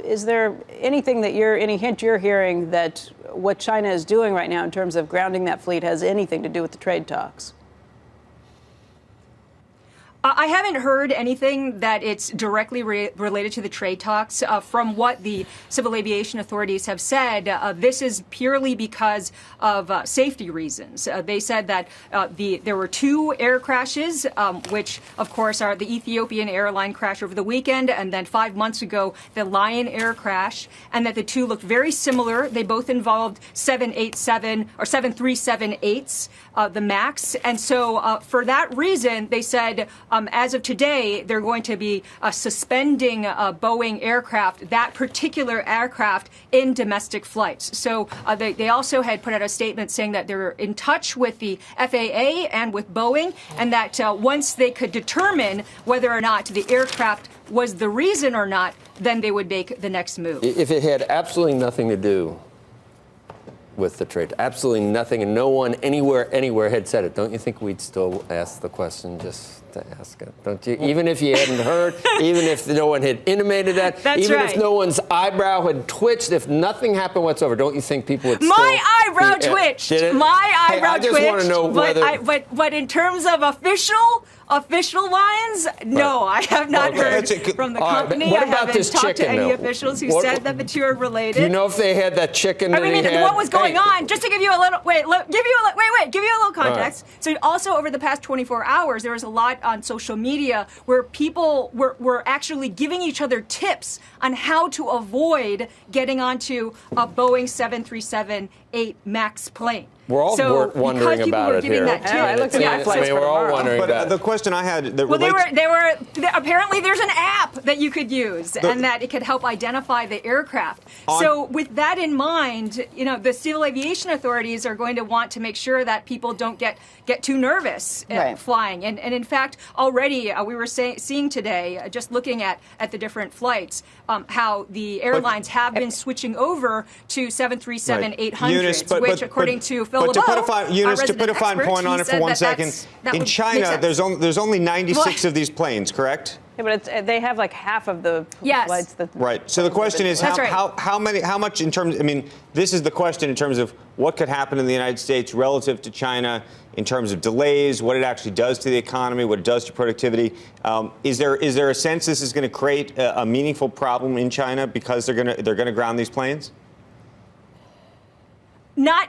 Is there anything that any hint you're hearing that what China is doing right now in terms of grounding that fleet has anything to do with the trade talks? I haven't heard anything that it's directly related to the trade talks. From what the civil aviation authorities have said, this is purely because of safety reasons. They said that there were 2 air crashes, which, of course, are the Ethiopian airline crash over the weekend, and then 5 months ago, the Lion Air crash, and that the 2 looked very similar. They both involved 787 or 737-8s, the MAX. And so for that reason, they said, as of today, they're going to be suspending Boeing aircraft, that particular aircraft, in domestic flights. So they also had put out a statement saying that they're in touch with the FAA and with Boeing, and that once they could determine whether or not the aircraft was the reason or not, then they would make the next move. If it had absolutely nothing to do with the trade, absolutely nothing, and no one anywhere had said it, don't you think we'd still ask the question just to ask it? Don't you? Even if you hadn't heard, even if no one had intimated that, That's even right. if no one's eyebrow had twitched, if nothing happened whatsoever, don't you think people would My eyebrow twitched. Did it? My eyebrow I just twitched. want to know whether... But in terms of official lines, no, I have not heard from the company. What I about haven't this talked chicken, to any though? officials who said that the 2 are related. Do you know if they had that chicken that I mean, he had? what was going on? Just to give you a little, give you a little context. So also over the past 24 hours, there was a lot on social media where people were actually giving each other tips on how to avoid getting onto a Boeing 737-8 MAX plane. We're all wondering about it here. I looked at my flights we're all wondering but about it. The question I had that apparently there's an app that you could use and that it could help identify the aircraft. So with that in mind, the civil aviation authorities are going to want to make sure that people don't get too nervous flying. And in fact, already we were seeing today, just looking at the different flights, how the airlines have been switching over to 737-800s, which according to Phil Eunice, to put a fine point on it for 1 second, in China, there's only 96 of these planes, correct? Yeah, but they have like half of the flights that. Right. So the question is, how much in terms? I mean, this is the question in terms of what could happen in the United States relative to China in terms of delays, what it actually does to the economy, what it does to productivity. Is there a sense this is going to create a meaningful problem in China because they're going to ground these planes? Not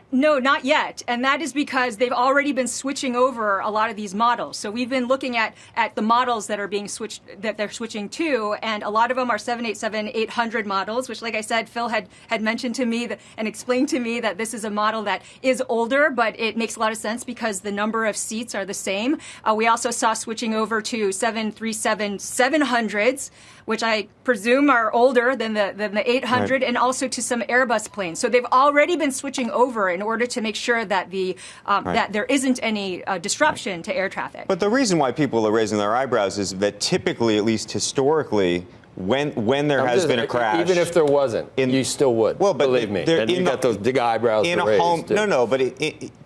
yet. And that is because they've already been switching over a lot of these models. So we've been looking at the models that are being switched, that they're switching to, and a lot of them are 787-800 models, which, like I said, Phil had mentioned to me and explained to me that this is a model that is older, but it makes a lot of sense because the number of seats are the same. We also saw switching over to 737-700s, which I presume are older than the 800, and also to some Airbus planes. So they've already been switching over in order to make sure that that there isn't any disruption to air traffic. But the reason why people are raising their eyebrows is that typically, at least historically, when there has been a crash, even if there wasn't, you still would. Well, but believe me, and you got those big eyebrows in a raised. Home. No, but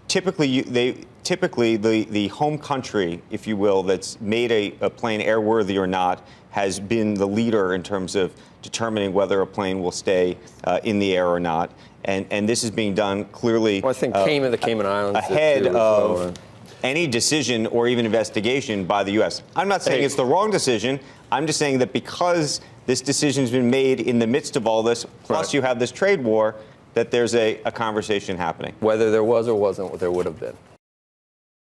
typically the home country, if you will, that's made a plane airworthy or not, has been the leader in terms of determining whether a plane will stay in the air or not. And this is being done clearly. Well, I think the Cayman Islands ahead of any decision or even investigation by the U.S. I'm not saying it's the wrong decision. I'm just saying that because this decision has been made in the midst of all this, plus you have this trade war, that there's a conversation happening. Whether there was or wasn't, there would have been.